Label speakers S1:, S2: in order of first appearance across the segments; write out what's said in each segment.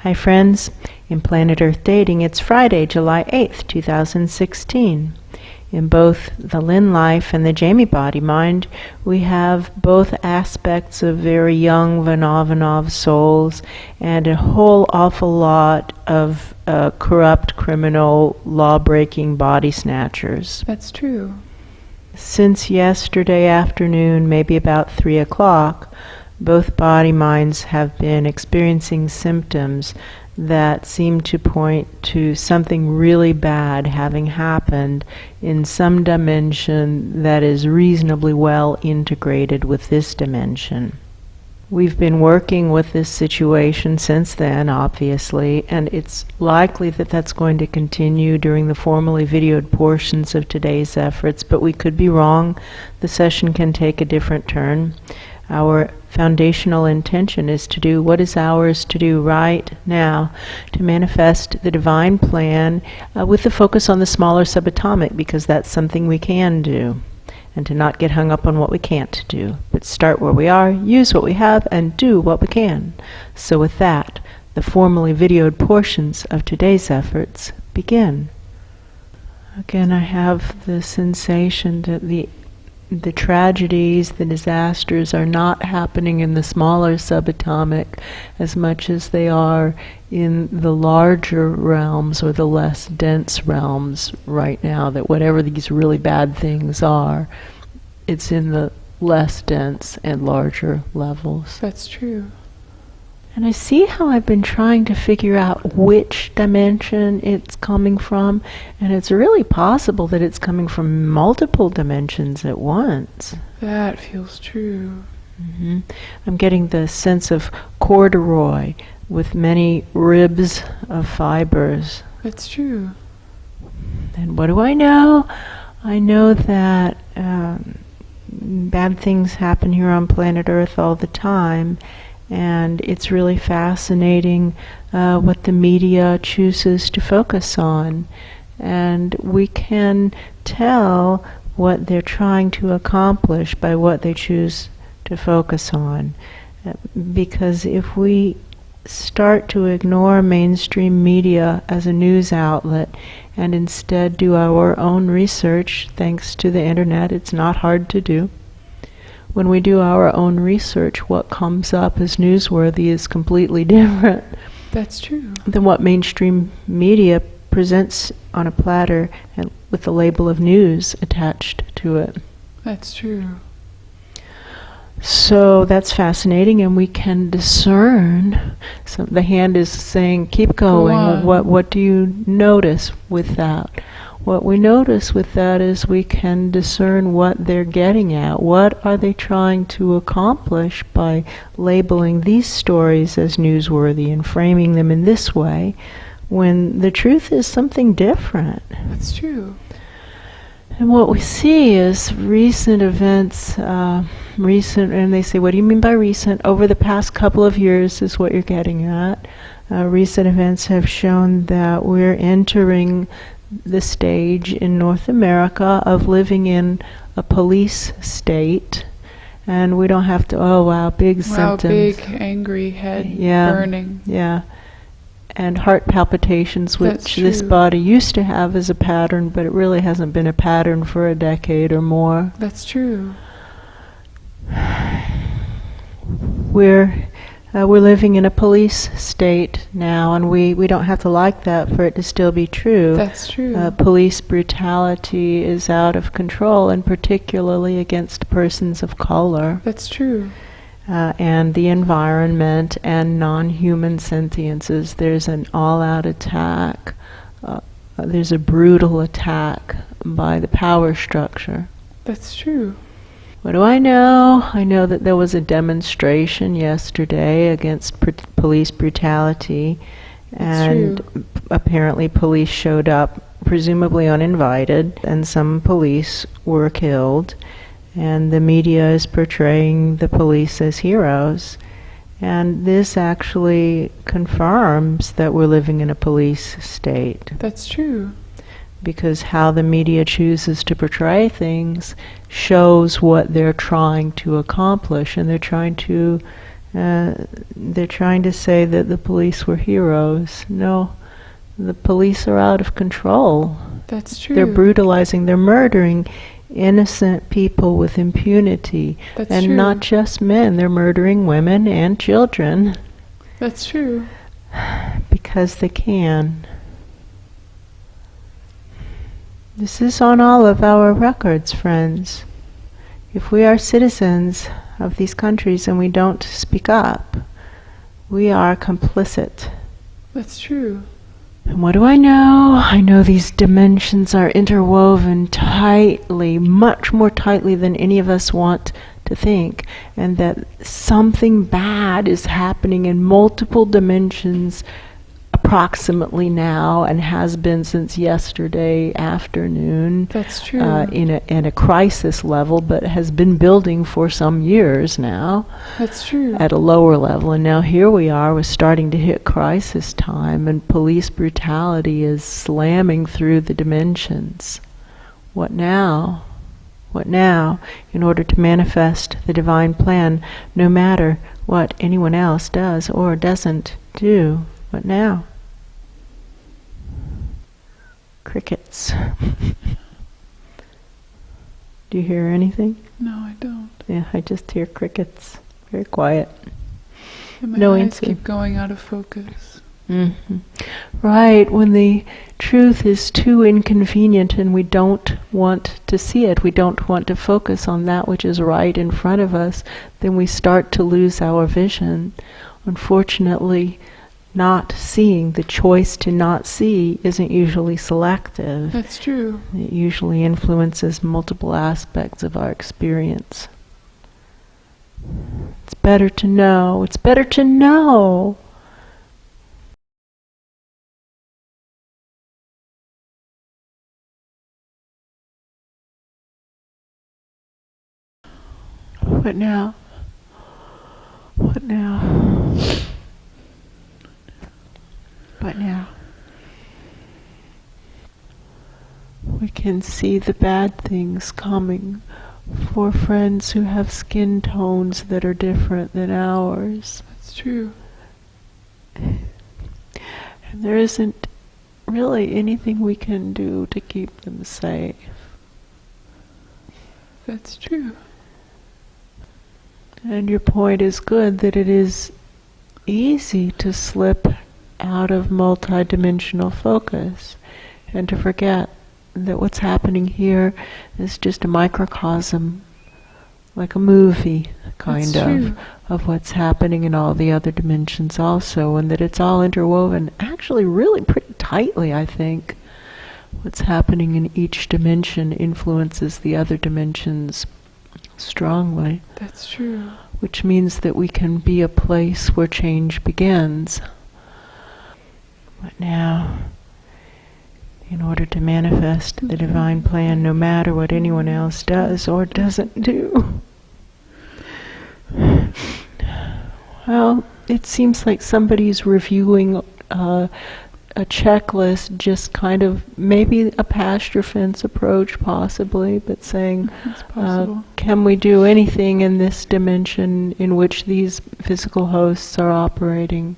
S1: Hi friends, in Planet Earth Dating, it's Friday, July 8th, 2016. In both the Lynn Life and the Jamie Body Mind, we have both aspects of very young Vanovanov souls and a whole awful lot of corrupt, criminal, law-breaking body-snatchers.
S2: That's true.
S1: Since yesterday afternoon, maybe about 3 o'clock, both body minds have been experiencing symptoms that seem to point to something really bad having happened in some dimension that is reasonably well integrated with this dimension. We've been working with this situation since then, obviously, and it's likely that that's going to continue during the formally videoed portions of today's efforts, but we could be wrong. The session can take a different turn. Our foundational intention is to do what is ours to do right now, to manifest the divine plan with the focus on the smaller subatomic, because that's something we can do, and to not get hung up on what we can't do, but start where we are, use what we have, and do what we can. So with that, the formally videoed portions of today's efforts begin. Again, I have the sensation that the tragedies, the disasters are not happening in the smaller subatomic as much as they are in the larger realms or the less dense realms right now, that whatever these really bad things are, it's in the less dense and larger levels.
S2: That's true.
S1: And I see how I've been trying to figure out which dimension it's coming from, and it's really possible that it's coming from multiple dimensions at once.
S2: That feels true.
S1: Mm-hmm. I'm getting the sense of corduroy with many ribs of fibers.
S2: That's true.
S1: And what do I know? I know that bad things happen here on planet Earth all the time. And it's really fascinating what the media chooses to focus on. And we can tell what they're trying to accomplish by what they choose to focus on. Because if we start to ignore mainstream media as a news outlet and instead do our own research, thanks to the internet, it's not hard to do. When we do our own research, what comes up as newsworthy is completely different.
S2: That's true.
S1: Than what mainstream media presents on a platter and with the label of news attached to it.
S2: That's true.
S1: So that's fascinating, and we can discern. So the hand is saying, keep going. What do you notice with that? What we notice with that is we can discern what they're getting at. What are they trying to accomplish by labeling these stories as newsworthy and framing them in this way, when the truth is something different?
S2: That's true.
S1: And what we see is recent events, and they say, what do you mean by recent? Over the past couple of years is what you're getting at. Recent events have shown that we're entering the stage in North America of living in a police state, and we don't have to, big symptoms.
S2: Big angry head burning.
S1: Yeah. And heart palpitations, which this body used to have as a pattern, but it really hasn't been a pattern for a decade or more.
S2: That's true.
S1: We're living in a police state now, and we don't have to like that for it to still be true.
S2: That's true.
S1: Police brutality is out of control, and particularly against persons of color.
S2: That's true.
S1: And the environment and non-human sentiences. There's an all-out attack. There's a brutal attack by the power structure.
S2: That's true.
S1: What do I know? I know that there was a demonstration yesterday against police brutality, and apparently police showed up, presumably uninvited, and some police were killed, and the media is portraying the police as heroes. And this actually confirms that we're living in a police state.
S2: That's true.
S1: Because how the media chooses to portray things shows what they're trying to accomplish, and they're trying to They're trying to say that the police were heroes. No, the police are out of control.
S2: That's true.
S1: They're brutalizing, they're murdering innocent people with impunity.
S2: That's
S1: and
S2: true.
S1: Not just men, they're murdering women and children.
S2: That's true.
S1: Because they can. This is on all of our records, friends. If we are citizens of these countries and we don't speak up, we are complicit.
S2: That's true.
S1: And what do I know? I know these dimensions are interwoven tightly, much more tightly than any of us want to think, and that something bad is happening in multiple dimensions approximately now, and has been since yesterday afternoon.
S2: That's true.
S1: In a crisis level, but has been building for some years now.
S2: That's true.
S1: At a lower level, and now here we are, we're starting to hit crisis time, and police brutality is slamming through the dimensions. What now? What now? In order to manifest the divine plan, no matter what anyone else does or doesn't do. What now? Crickets. Do you hear anything?
S2: No, I don't.
S1: Yeah, I just hear crickets. Very quiet.
S2: And my
S1: No
S2: eyes
S1: answer.
S2: keep going out of focus.
S1: Mm-hmm. Right, when the truth is too inconvenient and we don't want to see it, we don't want to focus on that which is right in front of us, then we start to lose our vision. Unfortunately, not seeing, the choice to not see, isn't usually selective.
S2: That's true.
S1: It usually influences multiple aspects of our experience. It's better to know. It's better to know. What now? What now? What now? We can see the bad things coming for friends who have skin tones that are different than ours.
S2: That's true.
S1: And there isn't really anything we can do to keep them safe.
S2: That's true.
S1: And your point is good, that it is easy to slip out of multidimensional focus and to forget that what's happening here is just a microcosm, like a movie, kind of what's happening in all the other dimensions also, and that it's all interwoven, actually really pretty tightly, I think. What's happening in each dimension influences the other dimensions strongly.
S2: That's true.
S1: Which means that we can be a place where change begins. But now, in order to manifest the divine plan, no matter what anyone else does or doesn't do. Well, it seems like somebody's reviewing a checklist, just kind of maybe a pasture fence approach possibly, but saying, can we do anything in this dimension in which these physical hosts are operating?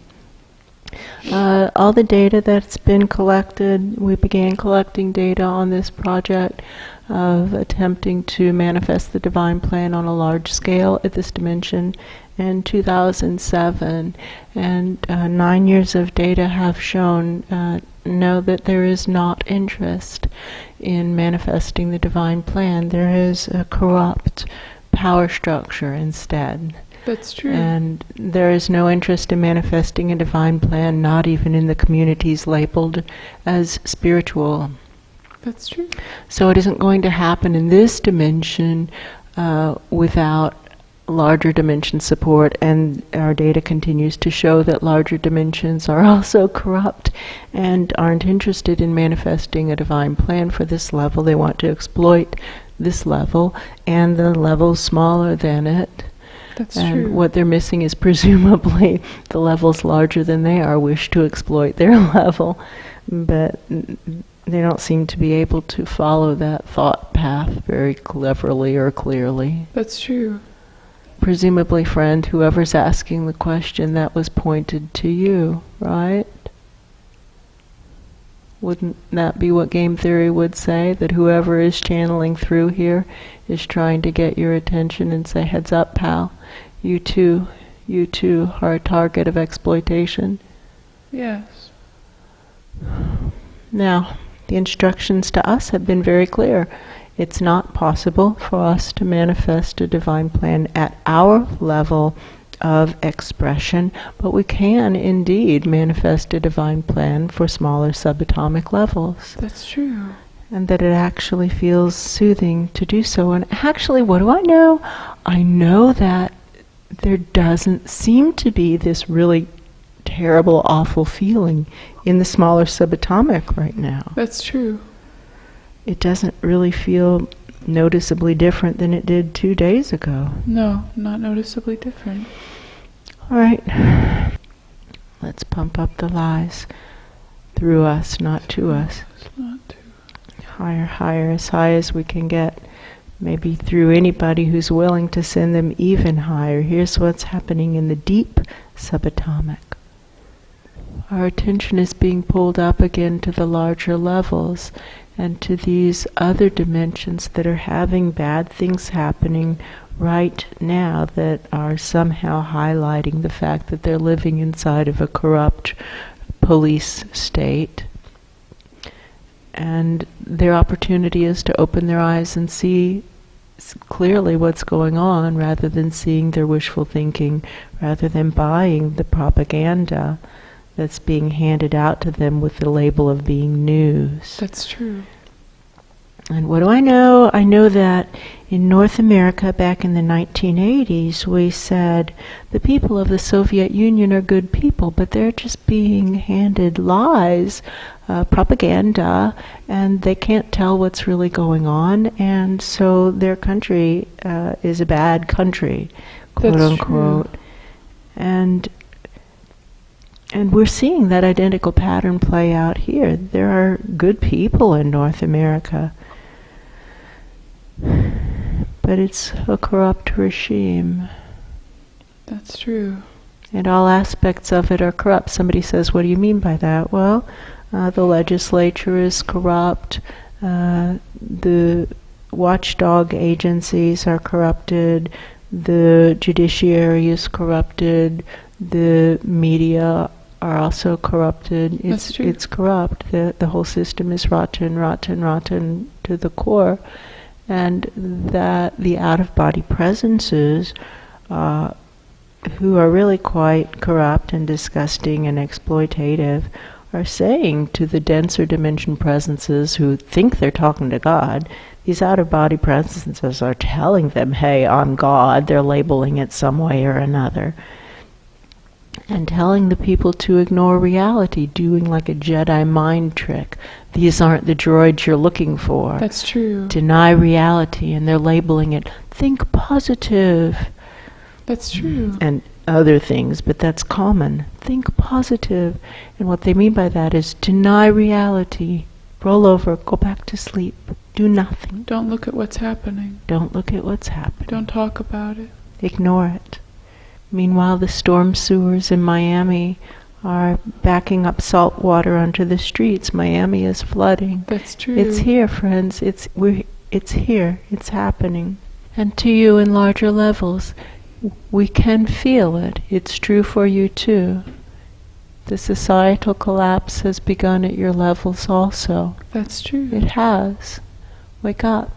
S1: All the data that's been collected, we began collecting data on this project of attempting to manifest the divine plan on a large scale at this dimension in 2007, and 9 years of data have shown that there is not interest in manifesting the divine plan. There is a corrupt power structure instead.
S2: That's true.
S1: And there is no interest in manifesting a divine plan, not even in the communities labeled as spiritual.
S2: That's true.
S1: So it isn't going to happen in this dimension without larger dimension support, and our data continues to show that larger dimensions are also corrupt and aren't interested in manifesting a divine plan for this level. They want to exploit this level and the levels smaller than it.
S2: That's
S1: and
S2: true.
S1: what they're missing is presumably the levels larger than they are wish to exploit their level, but they don't seem to be able to follow that thought path very cleverly or clearly.
S2: That's true.
S1: presumably, friend, whoever's asking the question, that was pointed to you, right? Wouldn't that be what game theory would say? That whoever is channeling through here is trying to get your attention and say, heads up, pal, you too are a target of exploitation?
S2: Yes.
S1: Now, the instructions to us have been very clear. It's not possible for us to manifest a divine plan at our level of expression, but we can indeed manifest a divine plan for smaller subatomic levels.
S2: That's true.
S1: And that it actually feels soothing to do so. And actually, what do I know? I know that there doesn't seem to be this really terrible, awful feeling in the smaller subatomic right now.
S2: That's true.
S1: It doesn't really feel noticeably different than it did 2 days ago.
S2: No, not noticeably different.
S1: All right. Let's pump up the lies through us, not to us.
S2: Not to.
S1: Higher, higher, as high as we can get. Maybe through anybody who's willing to send them even higher. Here's what's happening in the deep subatomic. Our attention is being pulled up again to the larger levels and to these other dimensions that are having bad things happening right now that are somehow highlighting the fact that they're living inside of a corrupt police state. And their opportunity is to open their eyes and see clearly what's going on, rather than seeing their wishful thinking, rather than buying the propaganda that's being handed out to them with the label of being news.
S2: That's true.
S1: And what do I know? I know that in North America back in the 1980s, we said the people of the Soviet Union are good people, but they're just being handed lies, propaganda, and they can't tell what's really going on, and so their country is a bad country, quote
S2: That's
S1: unquote.
S2: True.
S1: And we're seeing that identical pattern play out here. There are good people in North America, but it's a corrupt regime.
S2: That's true.
S1: And all aspects of it are corrupt. Somebody says, what do you mean by that? Well, the legislature is corrupt, the watchdog agencies are corrupted, the judiciary is corrupted, the media are also corrupted. It's corrupt. The whole system is rotten to the core. And that the out-of-body presences, who are really quite corrupt and disgusting and exploitative, are saying to the denser dimension presences who think they're talking to God, these out-of-body presences are telling them, hey, I'm God. They're labeling it some way or another. And telling the people to ignore reality, doing like a Jedi mind trick. These aren't the droids you're looking for.
S2: That's true.
S1: Deny reality, and they're labeling it, think positive.
S2: That's true.
S1: And other things, but that's common. Think positive. And what they mean by that is deny reality. Roll over, go back to sleep. Do nothing.
S2: Don't look at what's happening.
S1: Don't look at what's happening.
S2: Don't talk about it.
S1: Ignore it. Meanwhile, the storm sewers in Miami are backing up salt water onto the streets. Miami is flooding.
S2: That's true.
S1: It's here, friends. It's here. It's happening. And to you in larger levels, we can feel it. It's true for you too. The societal collapse has begun at your levels also.
S2: That's true.
S1: It has. Wake up.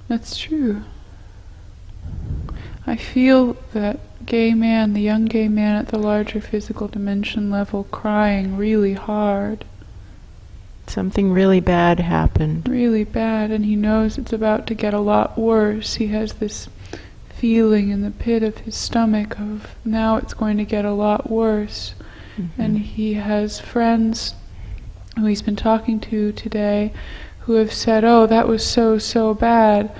S2: That's true. I feel that gay man, the young gay man at the larger physical dimension level, crying really hard.
S1: Something really bad happened.
S2: Really bad, and he knows it's about to get a lot worse. He has this feeling in the pit of his stomach of now it's going to get a lot worse. Mm-hmm. And he has friends who he's been talking to today who have said, oh, that was so bad.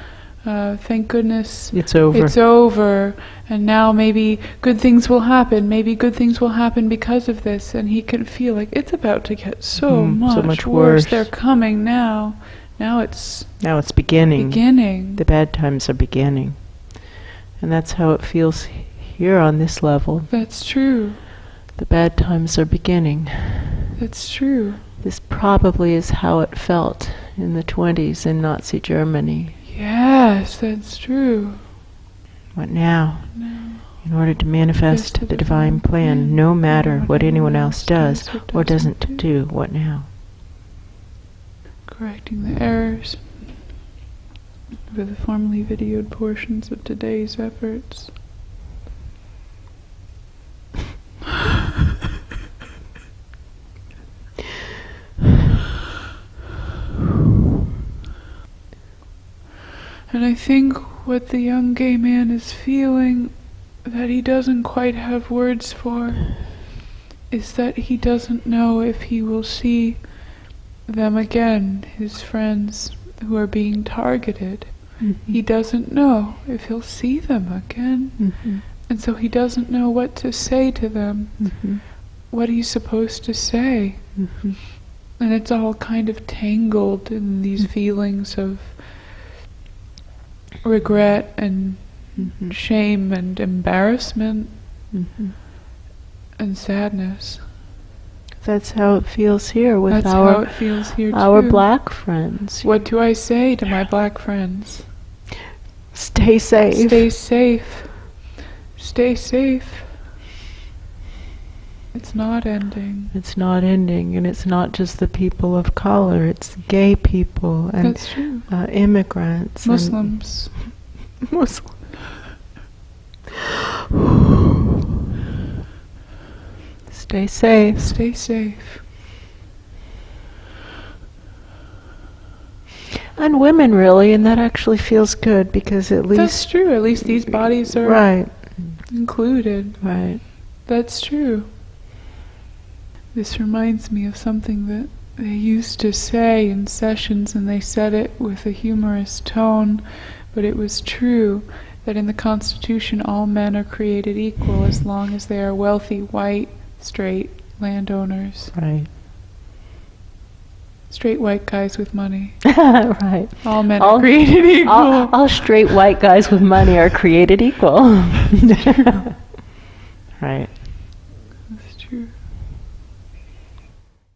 S2: Thank goodness
S1: it's over.
S2: It's over, and now maybe good things will happen. Maybe good things will happen because of this. And he can feel like it's about to get so much worse. They're coming now. Now it's
S1: beginning.
S2: Beginning.
S1: The bad times are beginning. And that's how it feels here on this level.
S2: That's true.
S1: The bad times are beginning.
S2: That's true.
S1: This probably is how it felt in the 20s in Nazi Germany.
S2: Yes, that's true.
S1: What now?
S2: No.
S1: In order to manifest the divine plan, no matter what anyone else does or doesn't do, what now?
S2: Correcting the errors of the formerly videoed portions of today's efforts. And I think what the young gay man is feeling that he doesn't quite have words for is that he doesn't know if he will see them again, his friends who are being targeted. Mm-hmm. He doesn't know if he'll see them again. Mm-hmm. And so he doesn't know what to say to them, mm-hmm. what he's supposed to say. Mm-hmm. And it's all kind of tangled in these feelings of regret and mm-hmm. shame and embarrassment mm-hmm. and sadness.
S1: That's how it feels here with
S2: That's how it feels here
S1: our
S2: too.
S1: black friends.
S2: What do I say to my black friends?
S1: Stay safe.
S2: Stay safe. Stay safe. It's not ending.
S1: It's not ending, and it's not just the people of color. It's gay people and
S2: that's true.
S1: Immigrants,
S2: Muslims.
S1: Muslims. Stay safe.
S2: Stay safe.
S1: And women, really, and that actually feels good because at least...
S2: That's true. At least these bodies are
S1: right.
S2: included.
S1: Right.
S2: That's true. This reminds me of something that they used to say in sessions, and they said it with a humorous tone, but it was true, that in the Constitution all men are created equal as long as they are wealthy, white, straight landowners.
S1: Right.
S2: Straight white guys with money.
S1: Right.
S2: All men are created equal.
S1: All straight white guys with money are created equal. Right.